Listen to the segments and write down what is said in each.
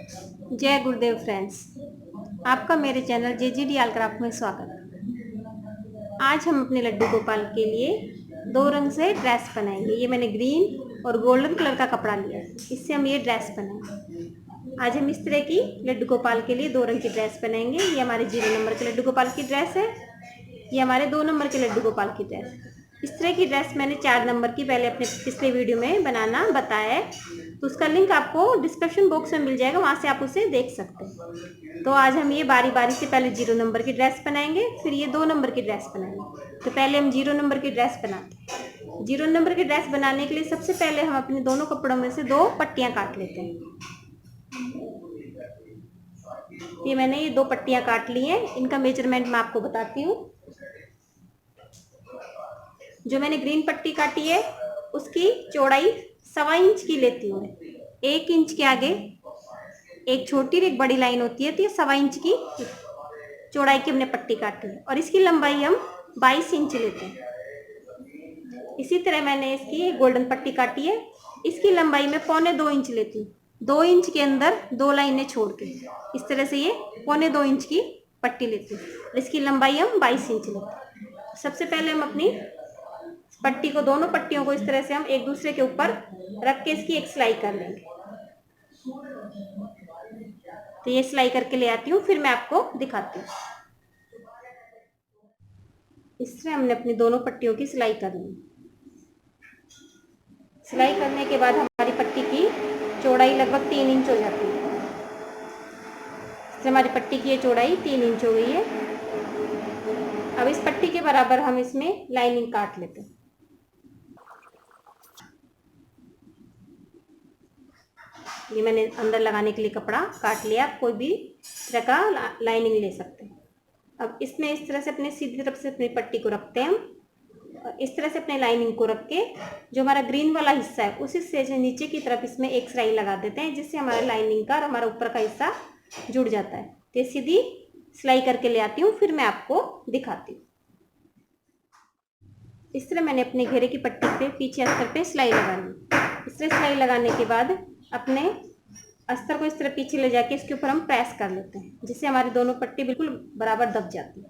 जय गुरुदेव फ्रेंड्स, आपका मेरे चैनल JGD आल क्राफ्ट में स्वागत। आज हम अपने लड्डू गोपाल के लिए दो रंग से ड्रेस बनाएंगे। ये मैंने ग्रीन और गोल्डन कलर का कपड़ा लिया है, इससे हम ये ड्रेस बनाएंगे। आज हम इस तरह की लड्डू गोपाल के लिए दो रंग की ड्रेस बनाएंगे। ये हमारे 0 नंबर के लड्डू गोपाल की ड्रेस है, ये हमारे 2 नंबर के लड्डू गोपाल की ड्रेस है। इस तरह की ड्रेस मैंने 4 नंबर की पहले अपने पिछले वीडियो में बनाना बताया है, तो उसका लिंक आपको डिस्क्रिप्शन बॉक्स में मिल जाएगा, वहाँ से आप उसे देख सकते हैं। तो आज हम ये बारी बारी से पहले 0 नंबर की ड्रेस बनाएंगे, फिर ये 2 नंबर की ड्रेस बनाएंगे। तो पहले हम 0 नंबर की ड्रेस बनाते हैं। 0 नंबर की ड्रेस बनाने के लिए सबसे पहले हम अपने दोनों कपड़ों में से 2 पट्टियाँ काट लेते हैं। ये मैंने ये 2 पट्टियाँ काट ली हैं, इनका मेजरमेंट मैं आपको बताती हूँ। जो मैंने ग्रीन पट्टी काटी है उसकी चौड़ाई 1.25 इंच की लेती हूँ। 1 इंच के आगे एक छोटी और एक बड़ी लाइन होती है, तो ये 1.25 इंच की चौड़ाई की हमने पट्टी काटी है और इसकी लंबाई हम 22 इंच लेते हैं। इसी तरह मैंने इसकी गोल्डन पट्टी काटी है, इसकी लंबाई में 1.25 इंच लेती हूँ। 2 इंच के अंदर 2 लाइनें छोड़ के इस तरह से ये 1.25 इंच की पट्टी लेती हूँ और इसकी लंबाई हम 22 इंच लेते हैं। सबसे पहले हम अपनी पट्टी को, दोनों पट्टियों को इस तरह से हम एक दूसरे के ऊपर रख के इसकी एक सिलाई कर लेंगे। तो ये सिलाई करके ले आती हूँ, फिर मैं आपको दिखाती हूँ। इस तरह हमने अपनी दोनों पट्टियों की सिलाई कर ली। सिलाई करने के बाद हमारी पट्टी की चौड़ाई लगभग 3 इंच हो जाती है। हमारी पट्टी की ये चौड़ाई 3 इंच हो गई है। अब इस पट्टी के बराबर हम इसमें लाइनिंग काट लेते हैं। ये मैंने अंदर लगाने के लिए कपड़ा काट लिया, आप कोई भी तरह का लाइनिंग ले सकते हैं। अब इसमें इस तरह से अपने सीधी तरफ से अपनी पट्टी को रखते हैं हम और इस तरह से अपने लाइनिंग को रख के जो हमारा ग्रीन वाला हिस्सा है उस हिस्से से नीचे की तरफ इसमें एक सिलाई लगा देते हैं, जिससे हमारा लाइनिंग का और हमारा ऊपर का हिस्सा जुड़ जाता है। तो सीधी सिलाई करके ले आती हूँ, फिर मैं आपको दिखाती हूँ। इस तरह मैंने अपने घेरे की पट्टी पे पीछे अस्तर पे सिलाई लगा ली। इस तरह सिलाई लगाने के बाद अपने अस्तर को इस तरह पीछे ले जाके इसके ऊपर हम प्रेस कर लेते हैं, जिससे हमारी दोनों पट्टी बिल्कुल बराबर दब जाती है।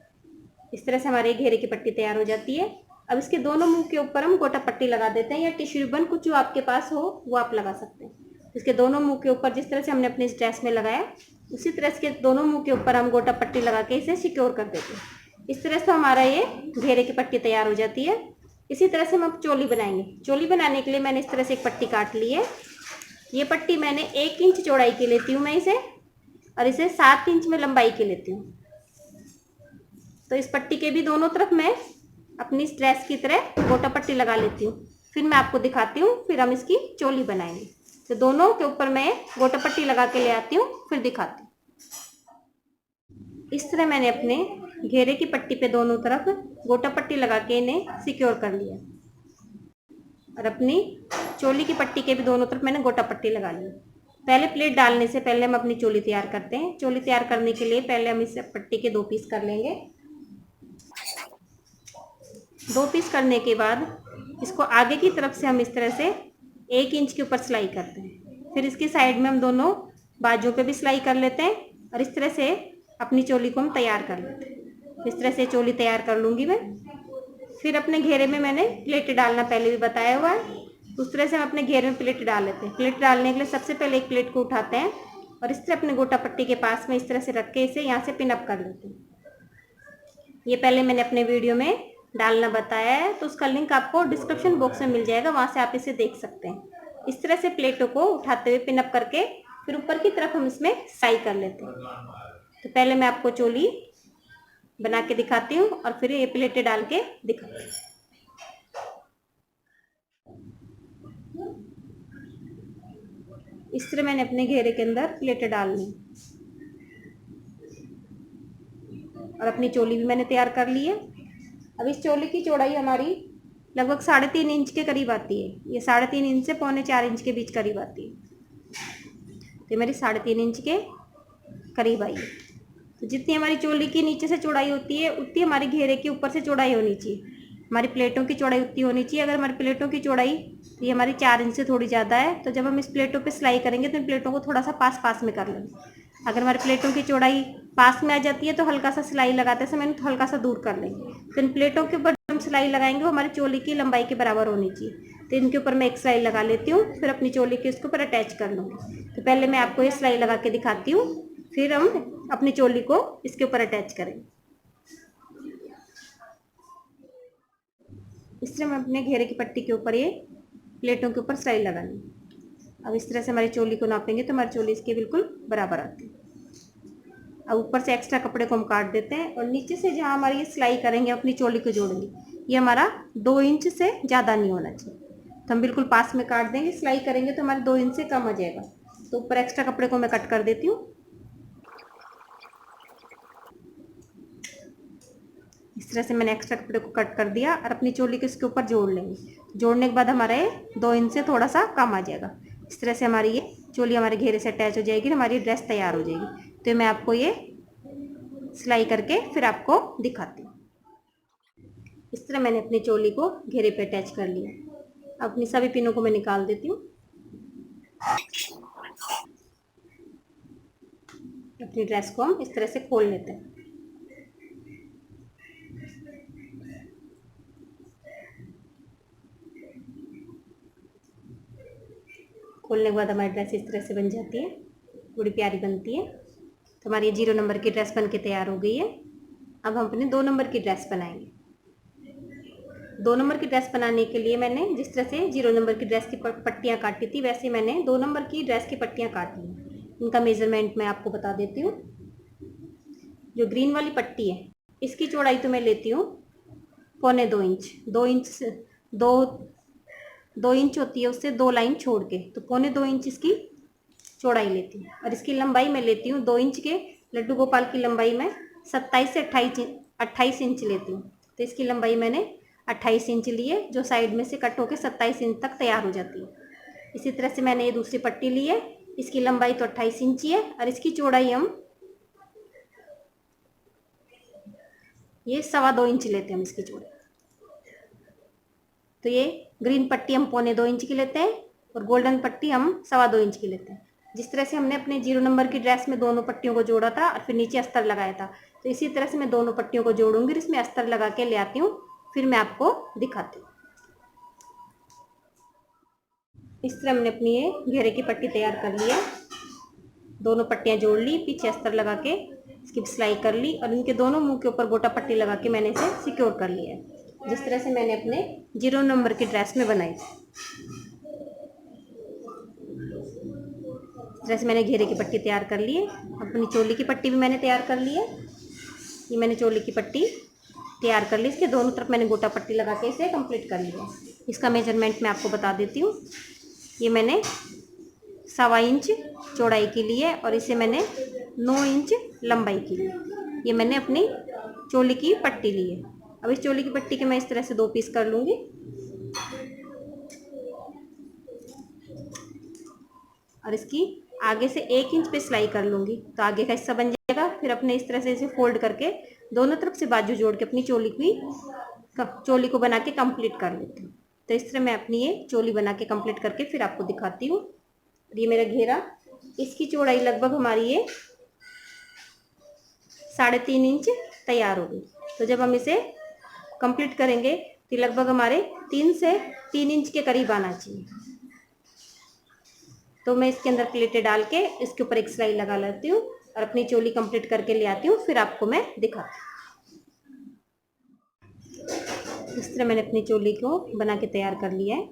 इस तरह से हमारे घेरे की पट्टी तैयार हो जाती है। अब इसके दोनों मुंह के ऊपर हम गोटा पट्टी लगा देते हैं, या टिश्यू रिबन कुछ जो आपके पास हो वो आप लगा सकते हैं। इसके दोनों मुंह के ऊपर जिस तरह से हमने अपने इस ड्रेस में लगाया, उसी तरह से दोनों मुंह के ऊपर हम गोटा पट्टी लगा के इसे सिक्योर कर देते हैं। इस तरह से हमारा ये घेरे की पट्टी तैयार हो जाती है। इसी तरह से हम अब चोली बनाएंगे। चोली बनाने के लिए मैंने इस तरह से एक पट्टी काट ली है। ये पट्टी मैंने 1 इंच चौड़ाई की लेती हूँ मैं इसे, और इसे 7 इंच में लंबाई की लेती हूँ। तो इस पट्टी के भी दोनों तरफ मैं अपनी इस ड्रेस की तरह गोटा पट्टी लगा लेती हूँ, फिर मैं आपको दिखाती हूँ, फिर हम इसकी चोली बनाएंगे। तो दोनों के ऊपर मैं गोटा पट्टी लगा के ले आती हूँ, फिर दिखाती हूँ। इस तरह मैंने अपने घेरे की पट्टी पे दोनों तरफ गोटा पट्टी लगा के इन्हें सिक्योर कर लिया और अपनी चोली की पट्टी के भी दोनों तरफ मैंने गोटा पट्टी लगा ली। पहले प्लेट डालने से पहले हम अपनी चोली तैयार करते हैं। चोली तैयार करने के लिए पहले हम इस पट्टी के 2 पीस कर लेंगे। 2 पीस करने के बाद इसको आगे की तरफ से हम इस तरह से 1 इंच के ऊपर सिलाई करते हैं। फिर इसकी साइड में हम दोनों बाजुओं पे भी सिलाई कर लेते हैं और इस तरह से अपनी चोली को हम तैयार कर लेते हैं। इस तरह से चोली तैयार कर लूँगी मैं। फिर अपने घेरे में मैंने प्लेट डालना पहले भी बताया हुआ है, उस तरह से हम अपने घेरे में प्लेट डाल लेते हैं। प्लेट डालने के लिए सबसे पहले एक प्लेट को उठाते हैं और इस तरह अपने गोटा पट्टी के पास में इस तरह से रख के इसे यहाँ से पिन अप कर लेते हैं। ये पहले मैंने अपने वीडियो में डालना बताया है, तो उसका लिंक आपको डिस्क्रिप्शन बॉक्स में मिल जाएगा, वहाँ से आप इसे देख सकते हैं। इस तरह से प्लेटों को उठाते हुए पिन अप करके फिर ऊपर की तरफ हम इसमें सिलाई कर लेते हैं। तो पहले मैं आपको चोली बना के दिखाती हूँ और फिर ये प्लेटें डाल के दिखाती हूँ। इस तरह मैंने अपने घेरे के अंदर प्लेटें डाल ली और अपनी चोली भी मैंने तैयार कर ली है। अब इस चोली की चौड़ाई हमारी लगभग 3.5 इंच के करीब आती है। ये 3.5 इंच से 3.25 इंच के बीच करीब आती है। तो मेरी 3.5 इंच के करीब आई है। तो जितनी हमारी चोली की नीचे से चौड़ाई होती है उतनी हमारी घेरे के ऊपर से चौड़ाई होनी चाहिए। हमारी प्लेटों की चौड़ाई उतनी होनी चाहिए। अगर हमारी प्लेटों की चौड़ाई ये हमारी 4 इंच से थोड़ी ज़्यादा है, तो जब हम इस प्लेटों पे सिलाई करेंगे तो इन प्लेटों को थोड़ा सा पास पास में कर लेंगे। अगर हमारी प्लेटों की चौड़ाई पास में आ जाती है तो हल्का सा सिलाई लगाते समय तो हल्का सा दूर कर लेंगे। तो इन प्लेटों के ऊपर हम सिलाई लगाएंगे वो हमारी चोली की लंबाई के बराबर होनी चाहिए। तो इनके ऊपर मैं एक सिलाई लगा लेती हूँ, फिर अपनी चोली के इसके ऊपर अटैच कर लूँगी। तो पहले मैं आपको ये सिलाई लगा के दिखाती हूँ, फिर हम अपनी चोली को इसके ऊपर अटैच करेंगे। इस तरह हम अपने घेरे की पट्टी के ऊपर ये प्लेटों के ऊपर सिलाई लगानी। अब इस तरह से हमारी चोली को नापेंगे तो हमारी चोली इसके बिल्कुल बराबर आती है। अब ऊपर से एक्स्ट्रा कपड़े को हम काट देते हैं और नीचे से जहाँ हमारी ये सिलाई करेंगे अपनी चोली को जोड़ेंगे, ये हमारा 2 इंच से ज़्यादा नहीं होना चाहिए। तो हम बिल्कुल पास में काट देंगे, सिलाई करेंगे तो हमारे 2 इंच से कम आ जाएगा। तो ऊपर एक्स्ट्रा कपड़े को मैं कट कर देती हूँ। इस तरह से मैंने एक्स्ट्रा कपड़े को कट कर दिया और अपनी चोली को इसके ऊपर जोड़ लेंगे। जोड़ने के बाद हमारा ये 2 इंच से थोड़ा सा कम आ जाएगा। इस तरह से हमारी ये चोली हमारे घेरे से अटैच हो जाएगी, हमारी ड्रेस तैयार हो जाएगी। तो मैं आपको ये सिलाई करके फिर आपको दिखाती हूँ। इस तरह मैंने अपनी चोली को घेरे पे अटैच कर लिया। अपनी सभी पिनों को मैं निकाल देती हूँ। अपनी ड्रेस को हम इस तरह से खोल लेते हैं। खोलने के बाद हमारी ड्रेस इस तरह से बन जाती है, बड़ी प्यारी बनती है। तो हमारी 0 नंबर की ड्रेस बन के तैयार हो गई है। अब हम अपने 2 नंबर की ड्रेस बनाएंगे। 2 नंबर की ड्रेस बनाने के लिए मैंने जिस तरह से 0 नंबर की ड्रेस की पट्टियाँ काटी थी, वैसे मैंने 2 नंबर की ड्रेस की पट्टियाँ काट ली। इनका मेजरमेंट मैं आपको बता देती हूँ। जो ग्रीन वाली पट्टी है इसकी चौड़ाई तो मैं लेती हूँ 1.25 इंच। 2 इंच से 2 इंच होती है, उससे 2 लाइन छोड़ के, तो 1.25 इंच इसकी चौड़ाई लेती हूँ। और इसकी लंबाई मैं लेती हूँ 2 इंच के लड्डू गोपाल की लंबाई मैं 27 से 28 इंच लेती हूँ। तो इसकी लंबाई मैंने 28 इंच ली है, जो साइड में से कट होकर 27 इंच तक तैयार हो जाती है। इसी तरह से मैंने ये दूसरी पट्टी ली है, इसकी लंबाई तो 28 इंच ही है और इसकी चौड़ाई हम ये 2.25 इंच लेते हैं हम इसकी चौड़ाई। तो ये ग्रीन पट्टी हम 1.25 इंच की लेते हैं और गोल्डन पट्टी हम 2.25 इंच की लेते हैं। जिस तरह से हमने अपने 0 नंबर की ड्रेस में दोनों पट्टियों को जोड़ा था और फिर नीचे अस्तर लगाया था, तो इसी तरह से मैं दोनों पट्टियों को जोड़ूंगी, इसमें अस्तर लगा के ले आती हूँ, फिर मैं आपको दिखाती हूँ। इस तरह हमने अपनी ये घेरे की पट्टी तैयार कर ली है। दोनों पट्टियाँ जोड़ ली, पीछे अस्तर लगा के इसकी सिलाई कर ली और इनके दोनों मुंह के ऊपर गोटा पट्टी लगा के मैंने इसे सिक्योर कर लिया है, जिस तरह से मैंने अपने 0 नंबर की ड्रेस में बनाई थी। इस तरह से मैंने घेरे की पट्टी तैयार कर ली है। अपनी चोली की पट्टी भी मैंने तैयार कर ली है। ये मैंने चोली की पट्टी तैयार कर ली, इसके दोनों तरफ मैंने गोटा पट्टी लगा के इसे कंप्लीट कर लिया। इसका मेजरमेंट मैं आपको बता देती हूँ। ये मैंने 2.25 इंच चौड़ाई के लिए और इसे मैंने 9 इंच लंबाई की ली। ये मैंने अपनी चोली की पट्टी ली है। अब इस चोली की पट्टी के मैं इस तरह से 2 पीस कर लूँगी और इसकी आगे से 1 इंच पे सिलाई कर लूँगी, तो आगे का हिस्सा बन जाएगा। फिर अपने इस तरह से इसे फोल्ड करके दोनों तरफ से बाजू जोड़ के अपनी चोली को बना के कंप्लीट कर लेती हूँ। तो इस तरह मैं अपनी ये चोली बना के कंप्लीट करके फिर आपको दिखाती हूँ। ये मेरा घेरा, इसकी चौड़ाई लगभग हमारी ये 3.5 इंच तैयार हो गई। तो जब हम इसे कंप्लीट करेंगे तो लगभग हमारे 3 से 3 इंच के करीब आना चाहिए। तो मैं इसके अंदर प्लेटें डाल के इसके ऊपर एक सिलाई लगा लेती हूँ और अपनी चोली कंप्लीट करके ले आती हूँ, फिर आपको मैं दिखाती हूँ। इस तरह मैंने अपनी चोली को बना के तैयार कर लिया है।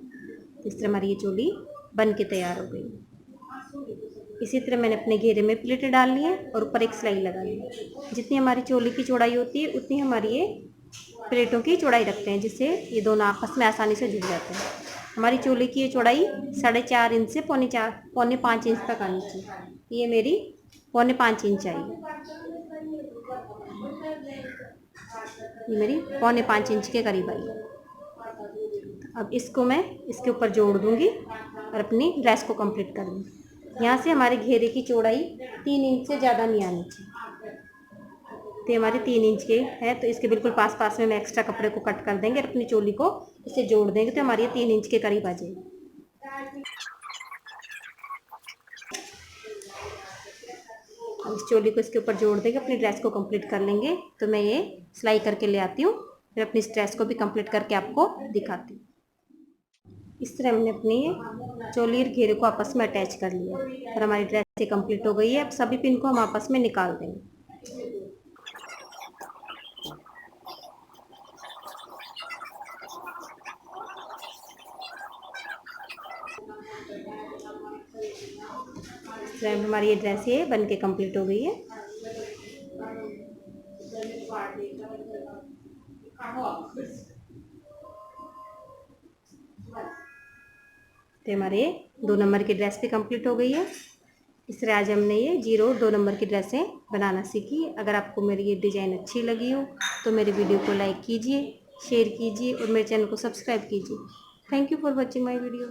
इस तरह हमारी ये चोली बन के तैयार हो गई। इसी तरह मैंने अपने घेरे में प्लेटें डाल ली है और ऊपर एक सिलाई लगा ली है। जितनी हमारी चोली की चौड़ाई होती है उतनी हमारी ये प्लेटों की चौड़ाई रखते हैं, जिससे ये दोनों आपस में आसानी से जुड़ जाते हैं। हमारी चोली की ये चौड़ाई 4.5 इंच से 4.5 इंच तक आनी चाहिए। ये मेरी 4.5 इंच आई है। ये मेरी 4.5 इंच के करीब आई है। अब इसको मैं इसके ऊपर जोड़ दूंगी और अपनी ड्रेस को कंप्लीट कर दूँगी। यहाँ से हमारे घेरे की चौड़ाई 3 इंच से ज़्यादा नहीं आनी चाहिए। तो हमारे 3 इंच के है, तो इसके बिल्कुल पास पास में हम एक्स्ट्रा कपड़े को कट कर देंगे और अपनी चोली को इससे जोड़ देंगे, तो हमारी ये 3 इंच के करीब आ जाएगी। अब इस चोली को इसके ऊपर जोड़ देंगे, अपनी ड्रेस को कंप्लीट कर लेंगे। तो मैं ये सिलाई करके ले आती हूँ, फिर अपनी इस ड्रेस को भी कंप्लीट करके आपको दिखाती हूँ। इस तरह हमने अपनी चोली और घेरे को आपस में अटैच कर लिया और हमारी ड्रेस ये कंप्लीट हो गई है। अब सभी पिन को हम आपस में निकाल देंगे। इस तरह हमारी ये ड्रेस ये बन के कंप्लीट हो गई है। तो हमारे 2 नंबर की ड्रेस भी कंप्लीट हो गई है। इस तरह आज हमने ये 0 और 2 नंबर की ड्रेसें बनाना सीखी। अगर आपको मेरी ये डिज़ाइन अच्छी लगी हो तो मेरे वीडियो को लाइक कीजिए, शेयर कीजिए और मेरे चैनल को सब्सक्राइब कीजिए। Thank you for watching my video.